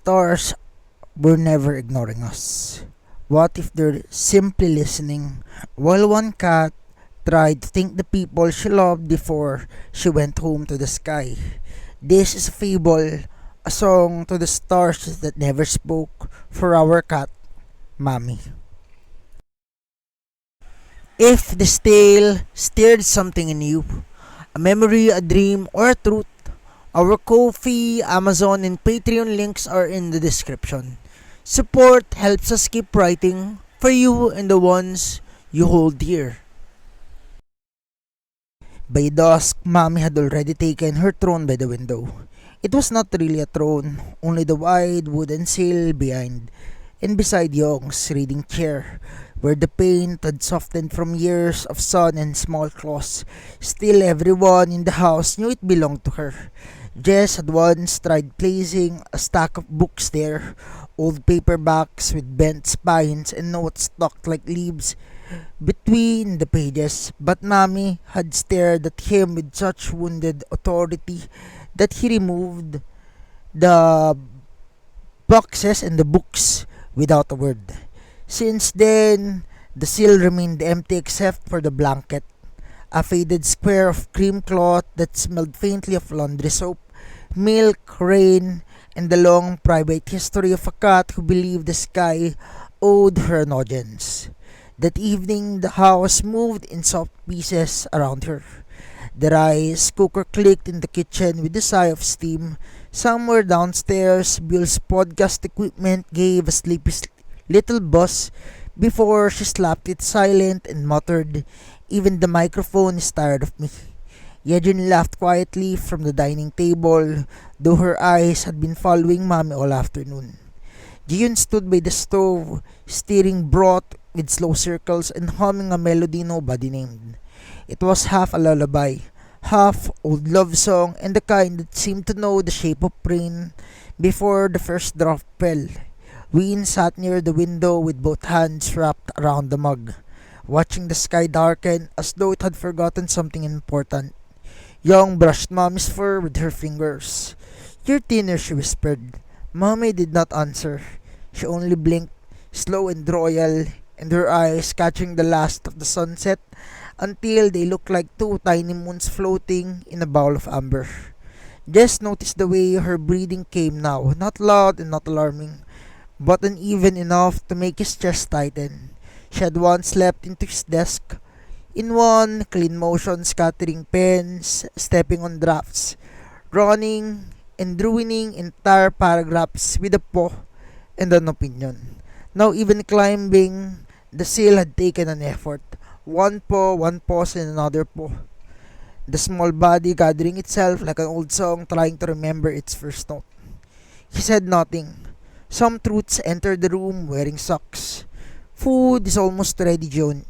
stars were never ignoring us? What if they're simply listening while one cat tried to thank the people she loved before she went home to the sky? This is a fable, a song to the stars that never spoke for our cat, Mommy. If this tale stirred something in you, a memory, a dream, or a truth, our Ko-fi, Amazon, and Patreon links are in the description. Support helps us keep writing for you and the ones you hold dear. By dusk, Mommy had already taken her throne by the window. It was not really a throne, only the wide wooden sill behind and beside Young's reading chair, where the paint had softened from years of sun and small claws. Still, everyone in the house knew it belonged to her. Jess had once tried placing a stack of books there, old paperbacks with bent spines and notes stuck like leaves between the pages, but Mommy had stared at him with such wounded authority that he removed the boxes and the books without a word. Since then, the seal remained empty except for the blanket, a faded square of cream cloth that smelled faintly of laundry soap, milk, rain, and the long private history of a cat who believed the sky owed her an audience. That evening, the house moved in soft pieces around her. The rice cooker clicked in the kitchen with a sigh of steam. Somewhere downstairs, Bill's podcast equipment gave a sleepy little buzz before she slapped it silent and muttered, "Even the microphone is tired of me." Yejin laughed quietly from the dining table, though her eyes had been following Mommy all afternoon. Jiyun stood by the stove, stirring broth with slow circles and humming a melody nobody named. It was half a lullaby, half old love song, and the kind that seemed to know the shape of rain before the first drop fell. Ween sat near the window with both hands wrapped around the mug, watching the sky darken as though it had forgotten something important. Young brushed Mommy's fur with her fingers. "You're thinner," she whispered. Mommy did not answer. She only blinked, slow and royal, and her eyes catching the last of the sunset until they looked like two tiny moons floating in a bowl of amber. Jess noticed the way her breathing came now, not loud and not alarming, but uneven enough to make his chest tighten. She had once slept into his desk, in one clean motion, scattering pens, stepping on drafts, running and ruining entire paragraphs with a paw and an opinion. Now even climbing the sill had taken an effort. One paw, one pause, and another paw. The small body gathering itself like an old song trying to remember its first note. He said nothing. Some truths entered the room wearing socks. "Food is almost ready, John,"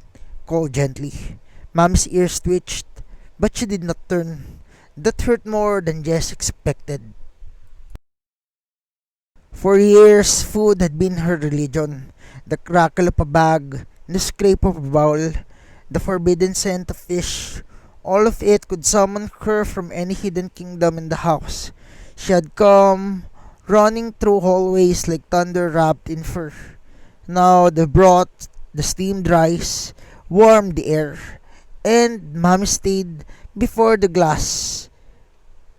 called gently. Mommy's ears twitched, but she did not turn. That hurt more than Jess expected. For years, food had been her religion. The crackle of a bag, the scrape of a bowl, the forbidden scent of fish, all of it could summon her from any hidden kingdom in the house. She had come running through hallways like thunder wrapped in fur. Now the broth, the steamed rice, warmed the air, and Mommy stayed before the glass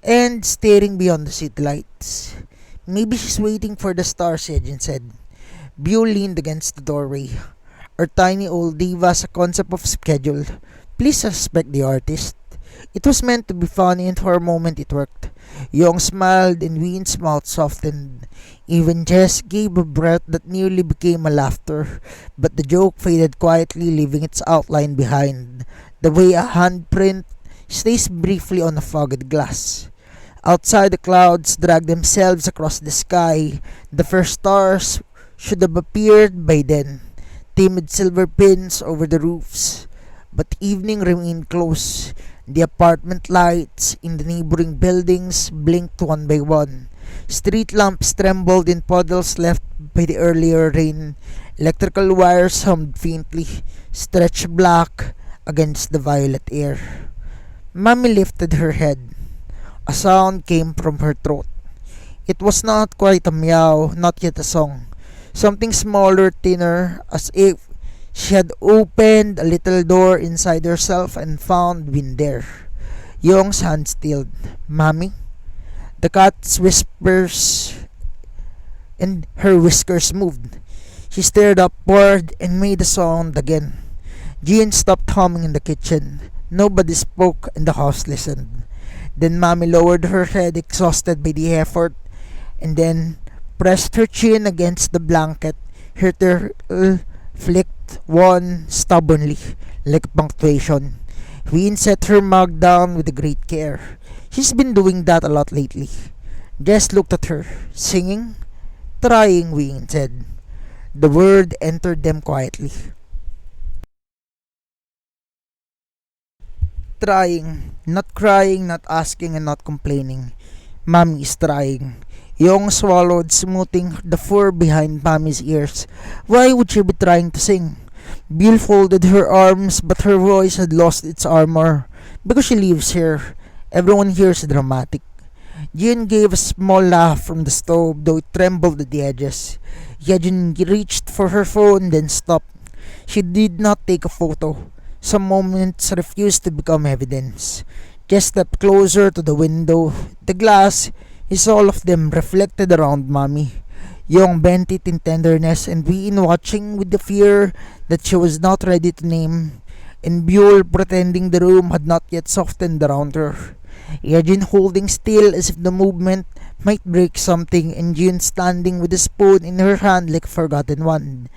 and staring beyond the city lights. "Maybe she's waiting for the stars," Ejin said. Beau leaned against the doorway. "Our tiny old diva has a concept of schedule. Please respect the artist." It was meant to be funny, and for a moment it worked. Young smiled and Ween's mouth softened. Even Jess gave a breath that nearly became a laughter, but the joke faded quietly, leaving its outline behind, the way a handprint stays briefly on a fogged glass. Outside, the clouds dragged themselves across the sky. The first stars should have appeared by then, timid silver pins over the roofs. But evening remained close. The apartment lights in the neighboring buildings blinked one by one. Street lamps trembled in puddles left by the earlier rain. Electrical wires hummed faintly, stretched black against the violet air. Mommy lifted her head. A sound came from her throat. It was not quite a meow, not yet a song. Something smaller, thinner, as if she had opened a little door inside herself and found wind there. Young's hand stilled. Mommy? The cat's whispers and her whiskers moved. She stared upward and made a sound again. Jean stopped humming in the kitchen. Nobody spoke and the house listened. Then Mommy lowered her head, exhausted by the effort, and then pressed her chin against the blanket. Her tail flicked one stubbornly, like punctuation. Ween set her mug down with great care. She's been doing that a lot lately. Jess looked at her. Singing? Trying, Ween said. The word entered them quietly. Trying. Not crying, not asking, and not complaining. Mommy is trying. Young swallowed, smoothing the fur behind Mommy's ears. Why would she be trying to sing? Bill folded her arms, but her voice had lost its armor. Because she lives here, everyone here is dramatic. Jean gave a small laugh from the stove, though it trembled at the edges. Jean reached for her phone, then stopped. She did not take a photo. Some moments refused to become evidence. Just stepped closer to the window. The glass is all of them reflected around Mommy. Young bent it in tenderness, and Ween watching with the fear that she was not ready to name, and Buell pretending the room had not yet softened around her. Eugene holding still as if the movement might break something, and Jean standing with a spoon in her hand like a forgotten one,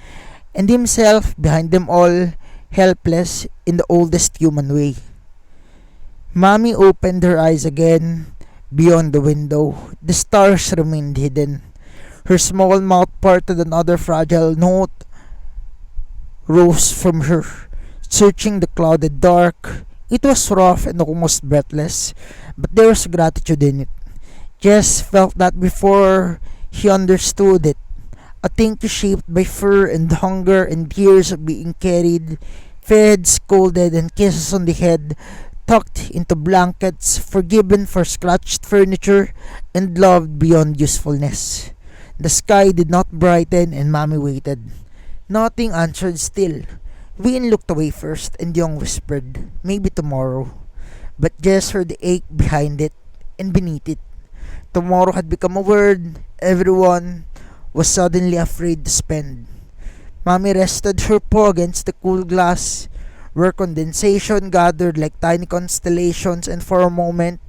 and himself behind them all, helpless in the oldest human way. Mommy opened her eyes again. Beyond the window, the stars remained hidden. Her small mouth parted, another fragile note rose from her, searching the clouded dark. It was rough and almost breathless, but there was gratitude in it. Jess felt that before he understood it. A thing shaped by fur and hunger and years of being carried, fed, scolded, and kisses on the head, tucked into blankets, forgiven for scratched furniture, and loved beyond usefulness. The sky did not brighten, and Mommy waited. Nothing answered still. Ween looked away first, and Young whispered, maybe tomorrow. But Jess heard the ache behind it, and beneath it. Tomorrow had become a word everyone was suddenly afraid to spend. Mommy rested her paw against the cool glass, where condensation gathered like tiny constellations, and for a moment,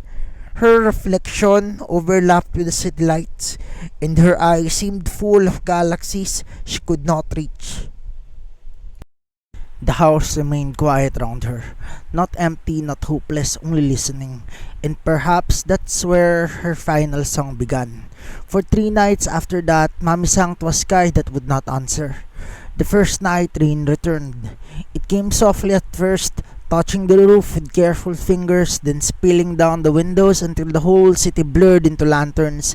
her reflection overlapped with the city lights, and her eyes seemed full of galaxies she could not reach. The house remained quiet around her, not empty, not hopeless, only listening, and perhaps that's where her final song began. For 3 nights after that, Mommy sang to a sky that would not answer. The first night, rain returned. It came softly at first, touching the roof with careful fingers, then spilling down the windows until the whole city blurred into lanterns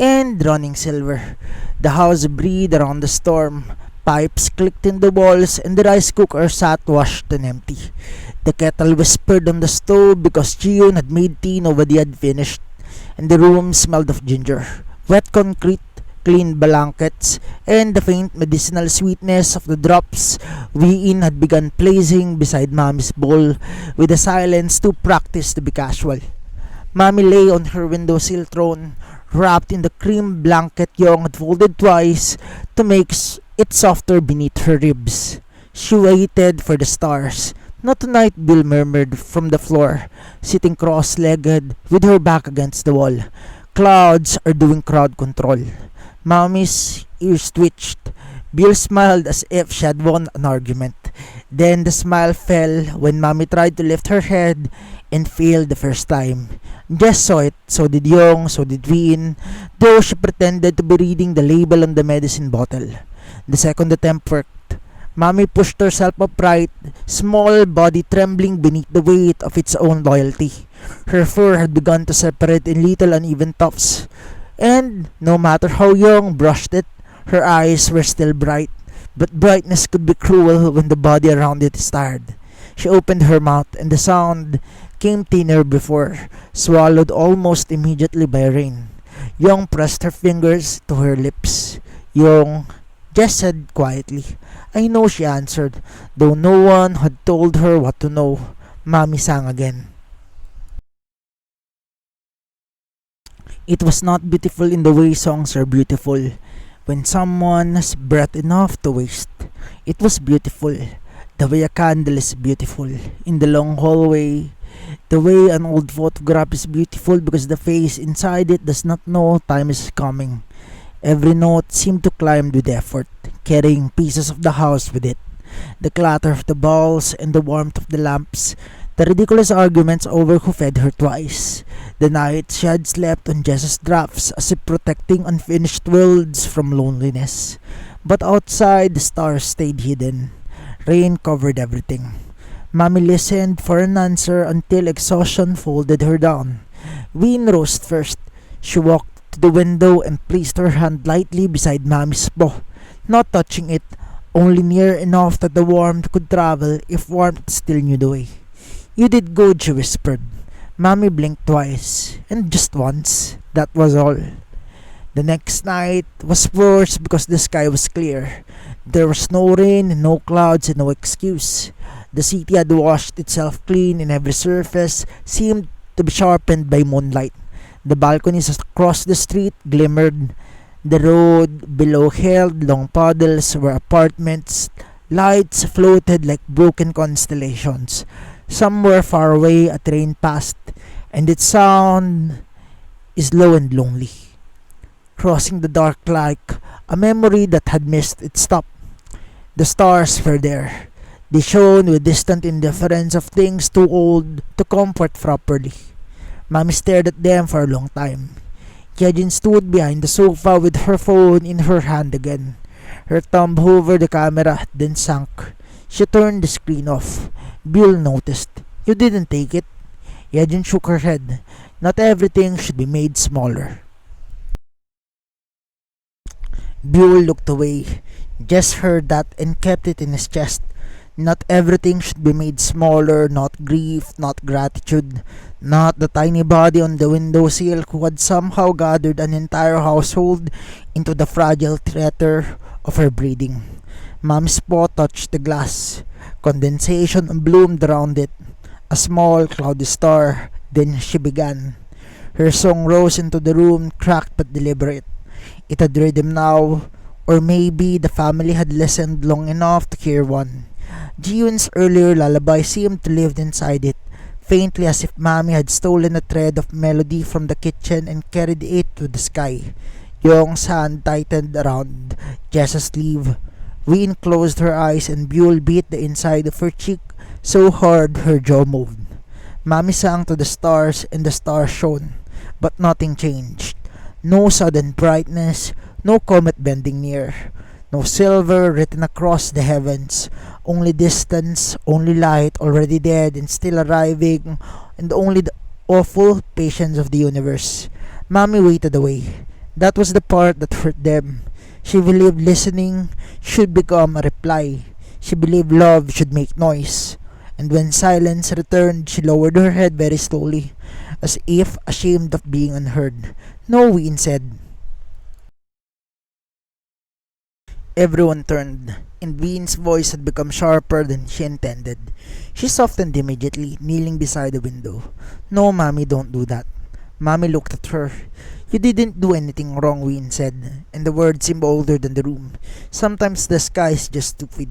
and running silver. The house breathed around the storm. Pipes clicked in the walls, and the rice cooker sat washed and empty. The kettle whispered on the stove because Jion had made tea nobody had finished, and the room smelled of ginger, wet concrete, clean blankets, and the faint medicinal sweetness of the drops Ween had begun placing beside Mommy's bowl, with a silence too practiced to be casual. Mommy lay on her windowsill throne, wrapped in the cream blanket Young had folded twice to make it softer beneath her ribs. She waited for the stars. Not tonight, Bill murmured from the floor, sitting cross-legged with her back against the wall. Clouds are doing crowd control. Mommy's ears twitched. Bill smiled as if she had won an argument. Then the smile fell when Mommy tried to lift her head and failed the first time. Jess saw it, so did Young, so did Ween, though she pretended to be reading the label on the medicine bottle. The second attempt worked. Mommy pushed herself upright, small body trembling beneath the weight of its own loyalty. Her fur had begun to separate in little uneven tufts, and no matter how Young brushed it, her eyes were still bright. But brightness could be cruel when the body around it is tired. She opened her mouth, and the sound came thinner before, swallowed almost immediately by rain. Young pressed her fingers to her lips. Young just said quietly, "I know," she answered, though no one had told her what to know. Mommy sang again. It was not beautiful in the way songs are beautiful. When someone has breath enough to waste, it was beautiful. The way a candle is beautiful. In the long hallway, the way an old photograph is beautiful because the face inside it does not know time is coming. Every note seemed to climb with effort, carrying pieces of the house with it. The clatter of the balls and the warmth of the lamps, the ridiculous arguments over who fed her twice, the night she had slept on Jess's drafts as if protecting unfinished worlds from loneliness. But outside, the stars stayed hidden. Rain covered everything. Mommy listened for an answer until exhaustion folded her down. Ween rose first. She walked to the window and placed her hand lightly beside Mommy's paw, not touching it, only near enough that the warmth could travel if warmth still knew the way. "You did good," she whispered. Mommy blinked twice, and just once. That was all. The next night was worse because the sky was clear. There was no rain, no clouds, and no excuse. The city had washed itself clean, and every surface seemed to be sharpened by moonlight. The balconies across the street glimmered. The road below held long puddles where apartments' lights floated like broken constellations. Somewhere far away a train passed, and its sound is low and lonely, crossing the dark like a memory that had missed its stop. The stars were there. They shone with distant indifference of things too old to comfort properly. Mommy stared at them for a long time. Yejin stood behind the sofa with her phone in her hand again. Her thumb hovered the camera, then sank. She turned the screen off. Bill noticed. "You didn't take it?" Yejin shook her head. "Not everything should be made smaller." Bill looked away. Just heard that and kept it in his chest. Not everything should be made smaller, not grief, not gratitude, not the tiny body on the windowsill who had somehow gathered an entire household into the fragile theater of her breathing. Mom's paw touched the glass. Condensation bloomed around it. A small cloudy star. Then she began. Her song rose into the room, cracked but deliberate. It had rhythm now, or maybe the family had listened long enough to hear one. Jiyun's earlier lullaby seemed to live inside it, faintly as if Mommy had stolen a thread of melody from the kitchen and carried it to the sky. Young's hand tightened around Jessa's sleeve. Ween closed her eyes and Buell beat the inside of her cheek so hard her jaw moved. Mommy sang to the stars and the stars shone, but nothing changed. No sudden brightness, no comet bending near, no silver written across the heavens, only distance, only light already dead and still arriving, and only the awful patience of the universe. Mommy waited away. That was the part that hurt them. She believed listening should become a reply. She believed love should make noise. And when silence returned, she lowered her head very slowly, as if ashamed of being unheard. "No," Ween said. Everyone turned, and Ween's voice had become sharper than she intended. She softened immediately, kneeling beside the window. "No, Mommy, don't do that." Mommy looked at her. "You didn't do anything wrong," Ween said, and the words seemed older than the room. "Sometimes the sky is just stupid."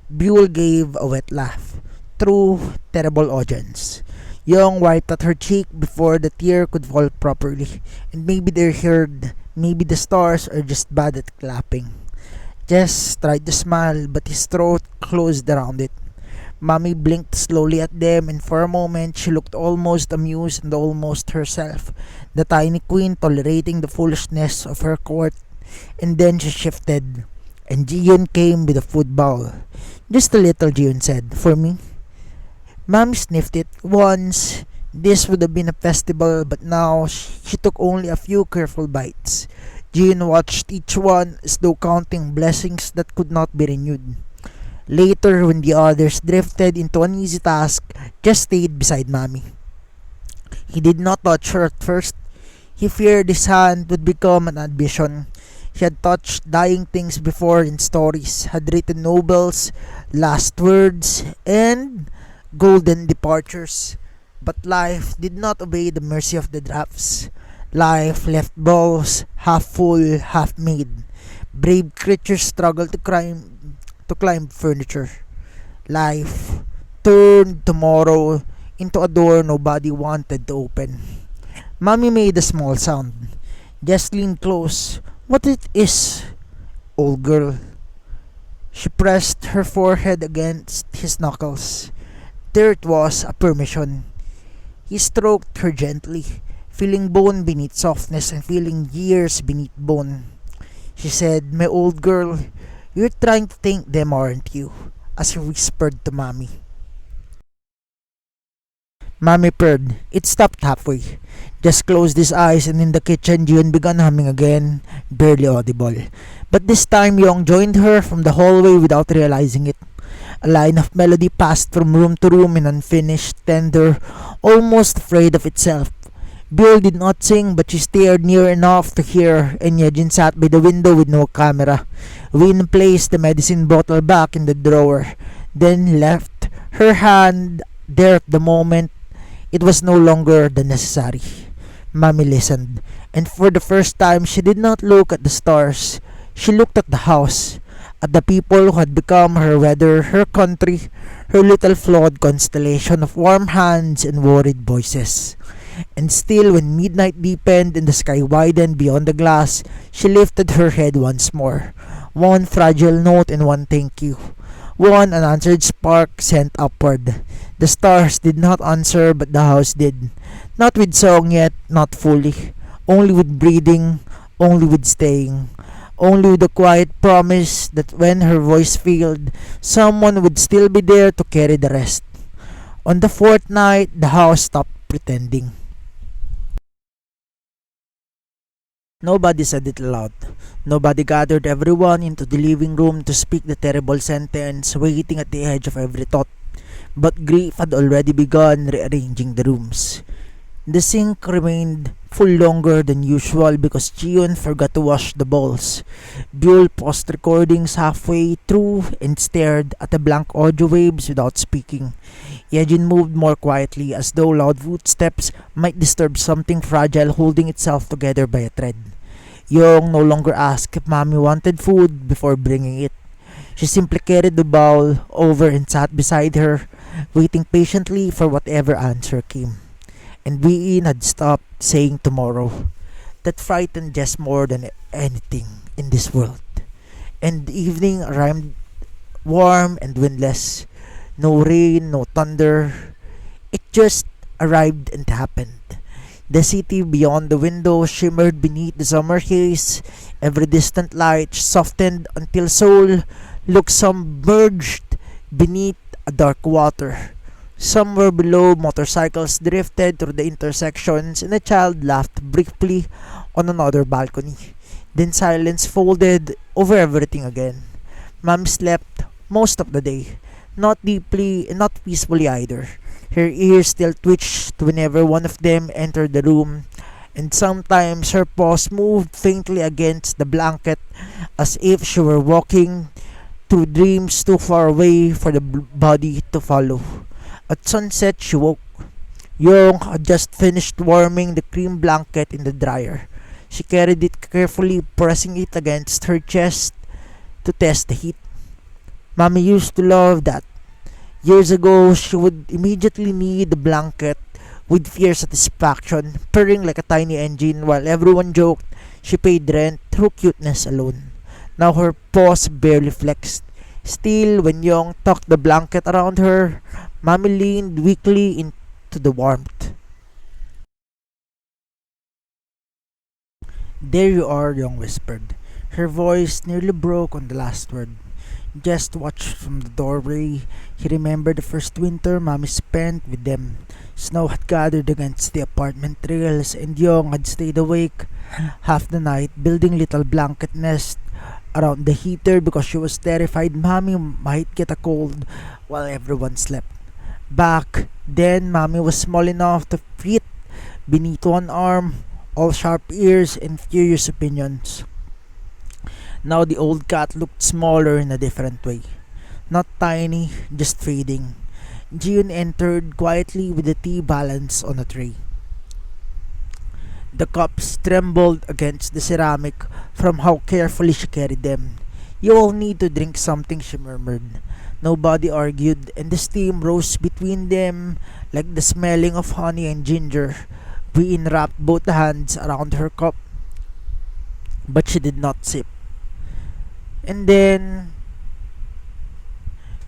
Buell gave a wet laugh. True, terrible audience. Young wiped at her cheek before the tear could fall properly, and maybe they heard, maybe the stars are just bad at clapping. Jess tried to smile, but his throat closed around it. Mommy blinked slowly at them, and for a moment she looked almost amused and almost herself, the tiny queen tolerating the foolishness of her court. And then she shifted, and Jiyun came with a food bowl. "Just a little," Jiyun said, "for me." Mommy sniffed it once. This would have been a festival, but now she took only a few careful bites. Jiyun watched each one as though counting blessings that could not be renewed. Later, when the others drifted into an easy task, just stayed beside Mommy. He did not touch her at first. He feared his hand would become an ambition. He had touched dying things before in stories, had written novels, last words, and golden departures. But life did not obey the mercy of the drafts. Life left balls half full, half made. Brave creatures struggled to climb furniture. Life turned tomorrow into a door nobody wanted to open. Mommy made a small sound. Just leaned close. What it is, old girl? She pressed her forehead against his knuckles. There it was, a permission. He stroked her gently, feeling bone beneath softness and feeling years beneath bone. She said, "My old girl, you're trying to thank them, aren't you?" As he whispered to Mommy. Mommy purred. It stopped halfway. Just closed his eyes, and in the kitchen, Jian began humming again, barely audible. But this time, Yong joined her from the hallway without realizing it. A line of melody passed from room to room in unfinished, tender, almost afraid of itself. Bill did not sing, but she stared near enough to hear, and Yejin sat by the window with no camera. Win placed the medicine bottle back in the drawer, then left her hand there at the moment it was no longer the necessary. Mommy listened, and for the first time she did not look at the stars. She looked at the house, at the people who had become her weather, her country, her little flawed constellation of warm hands and worried voices. And still, when midnight deepened and the sky widened beyond the glass, she lifted her head once more. One fragile note and one thank you. One unanswered spark sent upward. The stars did not answer, but the house did. Not with song yet, not fully. Only with breathing, only with staying. Only with the quiet promise that when her voice failed, someone would still be there to carry the rest. On the fourth night, the house stopped pretending. Nobody said it aloud. Nobody gathered everyone into the living room to speak the terrible sentence, waiting at the edge of every thought. But grief had already begun rearranging the rooms. The sink remained full longer than usual because Chion forgot to wash the bowls. Buell paused recordings halfway through and stared at the blank audio waves without speaking. Yejin moved more quietly as though loud footsteps might disturb something fragile holding itself together by a thread. Yong no longer asked if Mommy wanted food before bringing it. She simply carried the bowl over and sat beside her, waiting patiently for whatever answer came. And Wee-in had stopped saying tomorrow. That frightened Jess more than anything in this world. And the evening arrived warm and windless. No rain, no thunder. It just arrived and happened. The city beyond the window shimmered beneath the summer haze. Every distant light softened until Seoul looked submerged beneath a dark water. Somewhere below, motorcycles drifted through the intersections and a child laughed briefly on another balcony. Then silence folded over everything again. Mom slept most of the day. Not deeply and not peacefully either. Her ears still twitched whenever one of them entered the room, and sometimes her paws moved faintly against the blanket as if she were walking through dreams too far away for the body to follow. At sunset, she woke. Yong had just finished warming the cream blanket in the dryer. She carried it carefully, pressing it against her chest to test the heat. Mommy used to love that. Years ago, she would immediately knead the blanket with fierce satisfaction, purring like a tiny engine while everyone joked she paid rent through cuteness alone. Now her paws barely flexed. Still, when Young tucked the blanket around her, Mommy leaned weakly into the warmth. "There you are," Young whispered. Her voice nearly broke on the last word. Just watched from the doorway. He remembered the first winter Mommy spent with them. Snow had gathered against the apartment rails, and Young had stayed awake half the night building little blanket nests around the heater because she was terrified Mommy might get a cold while everyone slept. Back then, Mommy was small enough to fit beneath one arm, all sharp ears and furious opinions. Now the old cat looked smaller in a different way. Not tiny, just fading. Jiun entered quietly with the tea balanced on a tray. The cups trembled against the ceramic from how carefully she carried them. You all need to drink something, she murmured. Nobody argued, and the steam rose between them like the smelling of honey and ginger. Brian wrapped both hands around her cup, but she did not sip. And then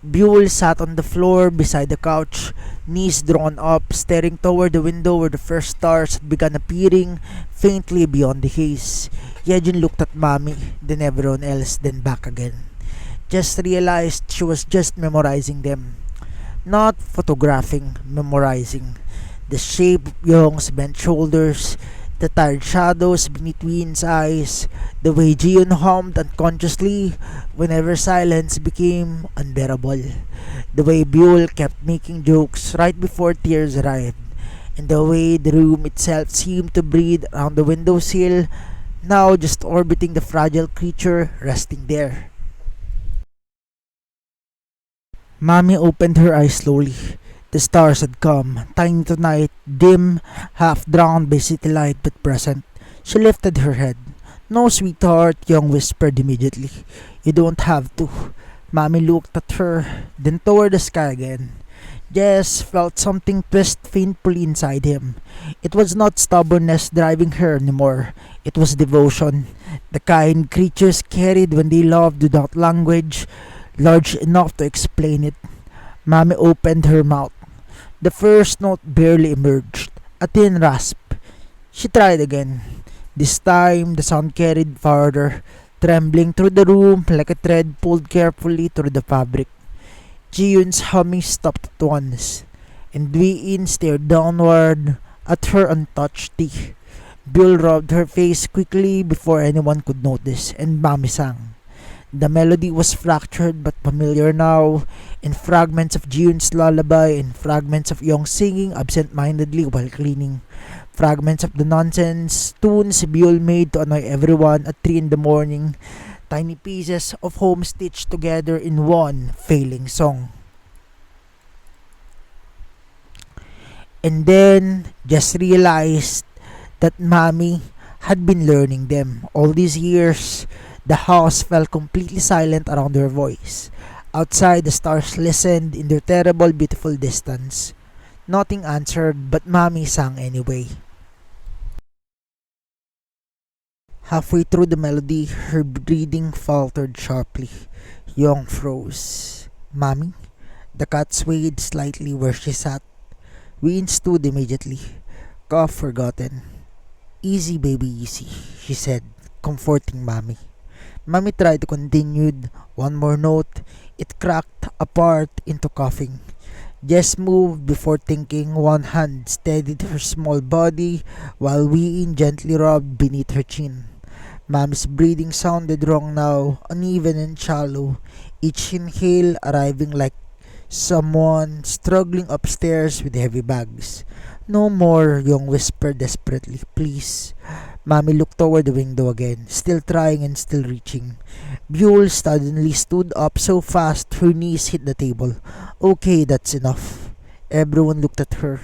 Buell sat on the floor beside the couch, knees drawn up, staring toward the window where the first stars had begun appearing faintly beyond the haze. Yejin looked at Mommy, then everyone else, then back again. Just realized she was just memorizing them. Not photographing, memorizing. The shape of Young's bent shoulders, the tired shadows beneath Win's eyes, the way Jiun hummed unconsciously whenever silence became unbearable, the way Buell kept making jokes right before tears arrived, and the way the room itself seemed to breathe around the windowsill, now just orbiting the fragile creature resting there. Mommy opened her eyes slowly. The stars had come, tiny tonight, dim, half drowned by city light but present. She lifted her head. "No, sweetheart," Young whispered immediately. "You don't have to." Mommy looked at her, then toward the sky again. Jess felt something twist painfully inside him. It was not stubbornness driving her anymore. It was devotion. The kind creatures carried when they loved without language, large enough to explain it. Mommy opened her mouth. The first note barely emerged, a thin rasp. She tried again. This time, the sound carried farther, trembling through the room like a thread pulled carefully through the fabric. Jiun's humming stopped at once, and Wei-in stared downward at her untouched tea. Buell rubbed her face quickly before anyone could notice, and Mommy sang. The melody was fractured but familiar now, in fragments of Jiun's lullaby and fragments of Young singing absent-mindedly while cleaning, fragments of the nonsense tunes Buell made to annoy everyone at 3 in the morning, tiny pieces of home stitched together in one failing song. And then just realized that Mommy had been learning them all these years. The house fell completely silent around her voice. Outside, the stars listened in their terrible, beautiful distance. Nothing answered, but Mommy sang anyway. Halfway through the melody, her breathing faltered sharply. Young froze. "Mommy?" The cat swayed slightly where she sat. Ween stood immediately. Cough forgotten. "Easy, baby, easy," she said, comforting Mommy. Mommy tried to continue. One more note. It cracked apart into coughing. Jess moved before thinking. One hand steadied her small body while Ween gently rubbed beneath her chin. Mommy's breathing sounded wrong now, uneven and shallow, each inhale arriving like someone struggling upstairs with heavy bags. "No more," Young whispered desperately. "Please." Mommy looked toward the window again, still trying and still reaching. Buell suddenly stood up so fast her knees hit the table. "Okay, that's enough." Everyone looked at her.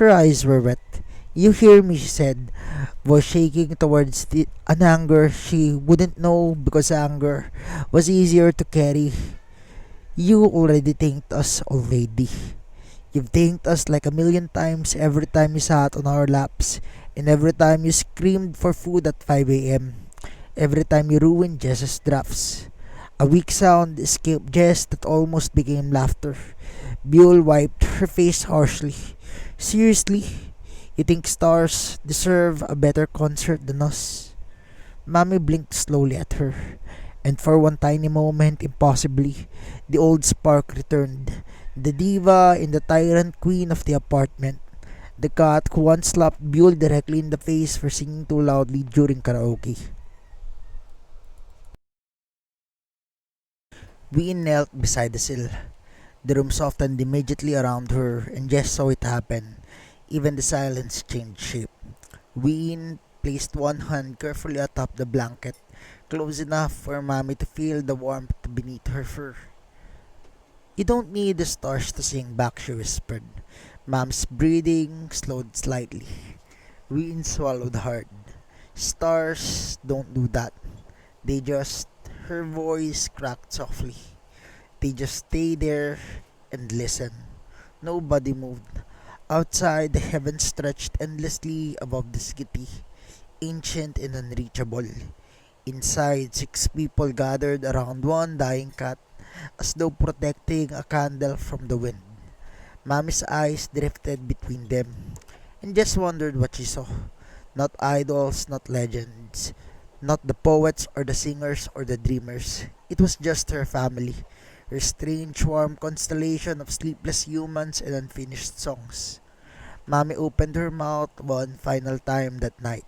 Her eyes were wet. "You hear me," she said, voice shaking towards an anger she wouldn't know because anger was easier to carry. "You already thanked us already. You've thanked us like a million times every time you sat on our laps, and every time you screamed for food at 5 a.m. Every time you ruined Jess's drafts." A weak sound escaped Jess that almost became laughter. Buell wiped her face harshly. "Seriously? You think stars deserve a better concert than us?" Mommy blinked slowly at her, and for one tiny moment, impossibly, the old spark returned. The diva and the tyrant queen of the apartment. The cat who once slapped Buell directly in the face for singing too loudly during karaoke. We knelt beside the sill. The room softened immediately around her, and Jess saw it happen. Even the silence changed shape. Ween placed one hand carefully atop the blanket, close enough for Mommy to feel the warmth beneath her fur. You don't need the stars to sing back, she whispered. Mom's breathing slowed slightly. Ween swallowed hard. Stars don't do that. They just. Her voice cracked softly. They just stay there and listen. Nobody moved. Outside, the heavens stretched endlessly above the city, ancient and unreachable. Inside, 6 people gathered around one dying cat, as though protecting a candle from the wind. Mommy's eyes drifted between them, and just wondered what she saw. Not idols, not legends, not the poets or the singers or the dreamers. It was just her family, her strange warm constellation of sleepless humans and unfinished songs. Mommy opened her mouth one final time that night.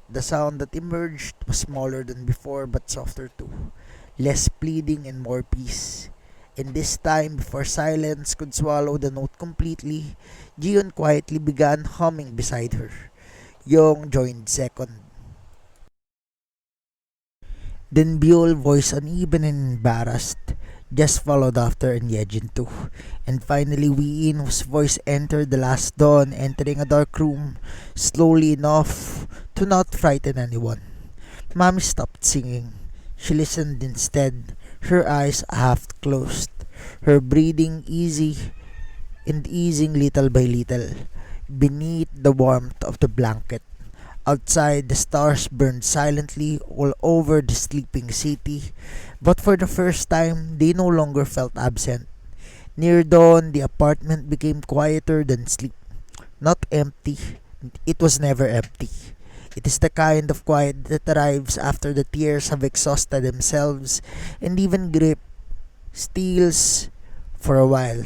The sound that emerged was smaller than before but softer too, less pleading and more peace. And this time, before silence could swallow the note completely, Gion quietly began humming beside her. Young joined second. Then Buell, voice uneven and embarrassed, just followed after and Yejin too. And finally Wee-in, whose voice entered the last dawn, entering a dark room, slowly enough to not frighten anyone. Mommy stopped singing. She listened instead, her eyes half closed, her breathing easy and easing little by little, beneath the warmth of the blanket. Outside, the stars burned silently all over the sleeping city, but for the first time, they no longer felt absent. Near dawn, the apartment became quieter than sleep. Not empty, it was never empty. It is the kind of quiet that arrives after the tears have exhausted themselves and even grip steals for a while,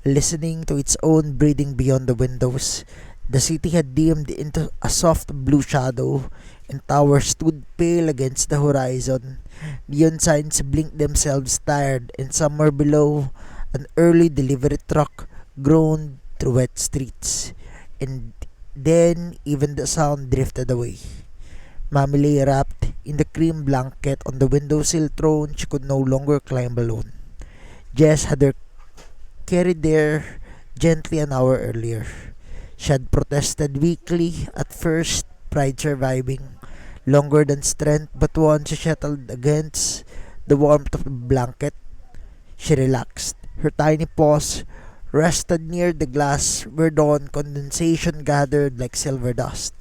listening to its own breathing beyond the windows. The city had dimmed into a soft blue shadow, and towers stood pale against the horizon. Neon signs blinked themselves tired, and somewhere below, an early delivery truck groaned through wet streets. And then even the sound drifted away. Mommy lay wrapped in the cream blanket on the windowsill throne she could no longer climb alone. Jess had her carried there gently an hour earlier. She had protested weakly at first, pride surviving, longer than strength, but once she settled against the warmth of the blanket, she relaxed. Her tiny paws rested near the glass where dawn condensation gathered like silver dust.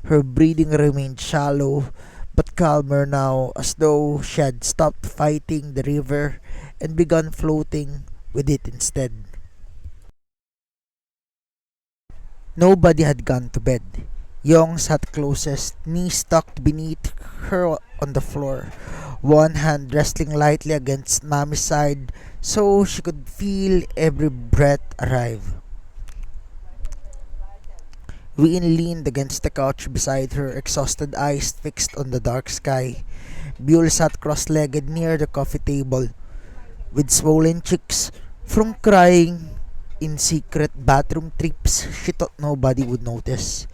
Her breathing remained shallow, but calmer now, as though she had stopped fighting the river and begun floating with it instead. Nobody had gone to bed. Young sat closest, knees tucked beneath her on the floor, one hand resting lightly against Mommy's side so she could feel every breath arrive. Ween leaned against the couch beside her, exhausted eyes fixed on the dark sky. Buell sat cross-legged near the coffee table, with swollen cheeks from crying in secret bathroom trips she thought nobody would notice.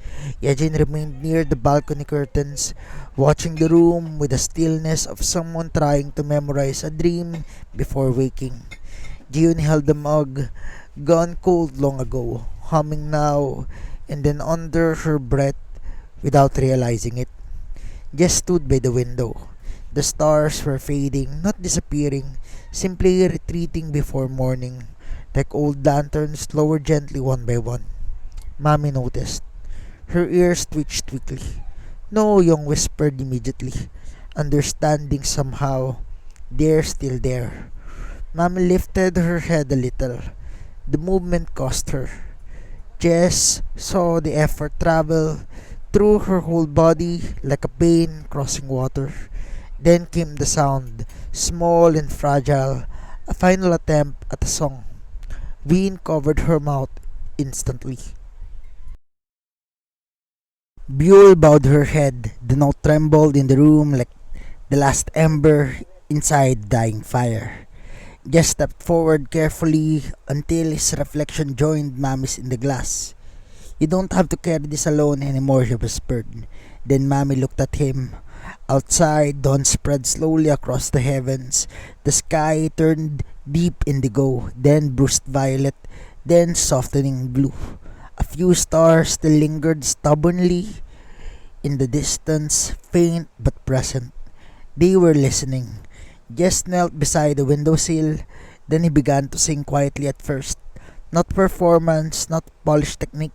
Yejin remained near the balcony curtains, watching the room with the stillness of someone trying to memorize a dream before waking. Jiun held the mug, gone cold long ago, humming now and then under her breath without realizing it. Just stood by the window. The stars were fading, not disappearing, simply retreating before morning, like old lanterns lowered gently one by one. Mommy noticed. Her ears twitched quickly. No, Young whispered immediately, understanding somehow. They're still there. Mommy lifted her head a little. The movement cost her. Jess saw the effort travel through her whole body like a pain crossing water. Then came the sound, small and fragile, a final attempt at a song. Ween covered her mouth instantly. Buell bowed her head. The note trembled in the room like the last ember inside dying fire. Just stepped forward carefully until his reflection joined Mommy's in the glass. You don't have to carry this alone anymore, he whispered. Then Mommy looked at him. Outside, dawn spread slowly across the heavens. The sky turned deep indigo, then bruised violet, then softening blue. A few stars still lingered stubbornly in the distance, faint but present. They were listening. Jess knelt beside the windowsill. Then he began to sing quietly at first. Not performance, not polished technique,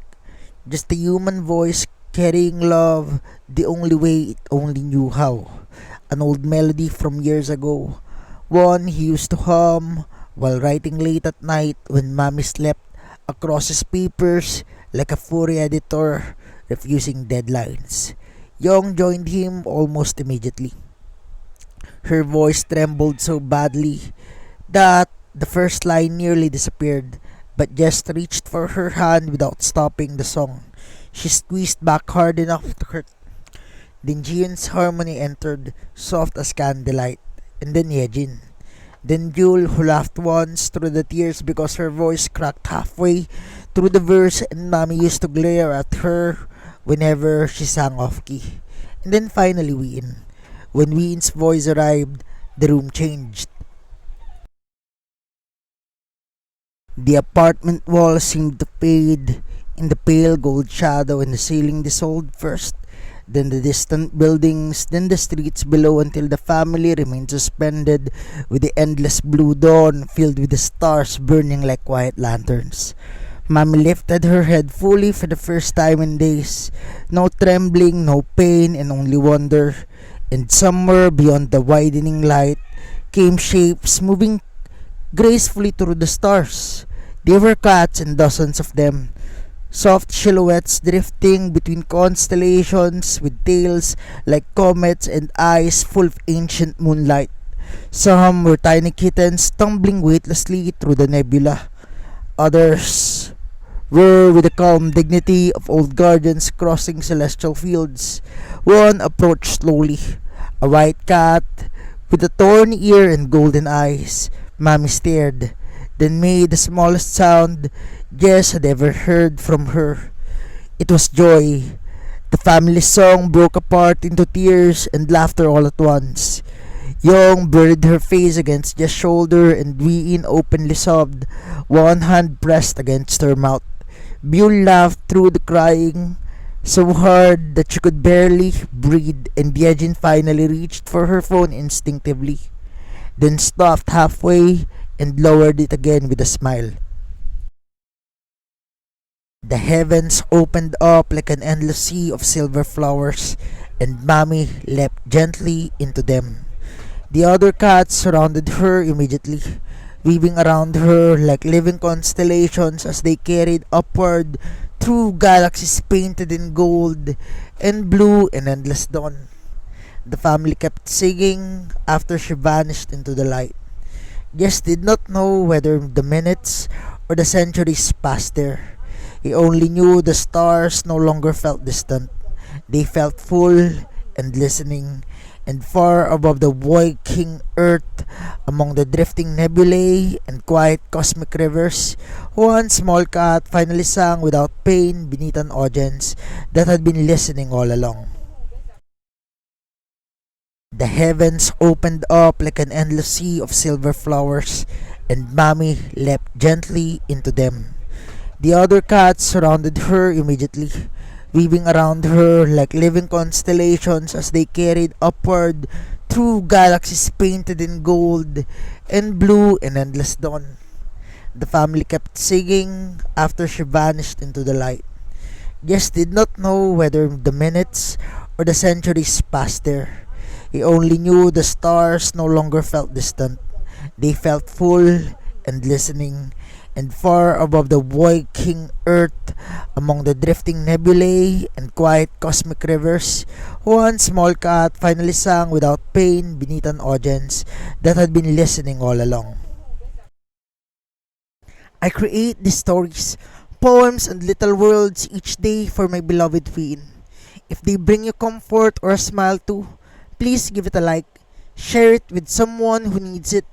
just a human voice carrying love the only way it only knew how. An old melody from years ago. One he used to hum while writing late at night when Mommy slept across his papers like a furry editor refusing deadlines. Young joined him almost immediately. Her voice trembled so badly that the first line nearly disappeared, but just reached for her hand without stopping the song. She squeezed back hard enough to hurt. Then Jian's harmony entered, soft as candlelight, and then Yejin. Then Jewel, who laughed once through the tears because her voice cracked halfway through the verse, and Mommy used to glare at her whenever she sang off key. And then finally Ween. When Ween's voice arrived, the room changed. The apartment walls seemed to fade in the pale gold shadow, and the ceiling dissolved first, then the distant buildings, then the streets below, until the family remained suspended with the endless blue dawn filled with the stars burning like quiet lanterns. Mommy lifted her head fully for the first time in days. No trembling, no pain, and only wonder. And somewhere beyond the widening light came shapes moving gracefully through the stars. They were cats, and dozens of them. Soft silhouettes drifting between constellations with tails like comets and eyes full of ancient moonlight. Some were tiny kittens tumbling weightlessly through the nebula. Others were with the calm dignity of old guardians crossing celestial fields. One approached slowly, a white cat with a torn ear and golden eyes. Mommy stared, then made the smallest sound Jess had ever heard from her. It was joy. The family song broke apart into tears and laughter all at once. Young buried her face against Jess' shoulder, and Ween openly sobbed, one hand pressed against her mouth. Buell laughed through the crying so hard that she could barely breathe, and Yejin finally reached for her phone instinctively, then stopped halfway and lowered it again with a smile. The heavens opened up like an endless sea of silver flowers, and Mommy leapt gently into them. The other cats surrounded her immediately, weaving around her like living constellations as they carried upward through galaxies painted in gold and blue and endless dawn. The family kept singing after she vanished into the light. Jess did not know whether the minutes or the centuries passed there. He only knew the stars no longer felt distant. They felt full and listening, and far above the waking earth, among the drifting nebulae and quiet cosmic rivers, one small cat finally sang without pain beneath an audience that had been listening all along. The heavens opened up like an endless sea of silver flowers, and Mommy leapt gently into them. The other cats surrounded her immediately, weaving around her like living constellations as they carried upward through galaxies painted in gold and blue and endless dawn. The family kept singing after she vanished into the light. Jess did not know whether the minutes or the centuries passed there. He only knew the stars no longer felt distant. They felt full and listening, and far above the waking earth, among the drifting nebulae and quiet cosmic rivers, one small cat finally sang without pain beneath an audience that had been listening all along. I create these stories, poems, and little worlds each day for my beloved Ween. If they bring you comfort or a smile too, please give it a like, share it with someone who needs it,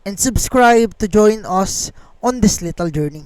and subscribe to join us on this little journey.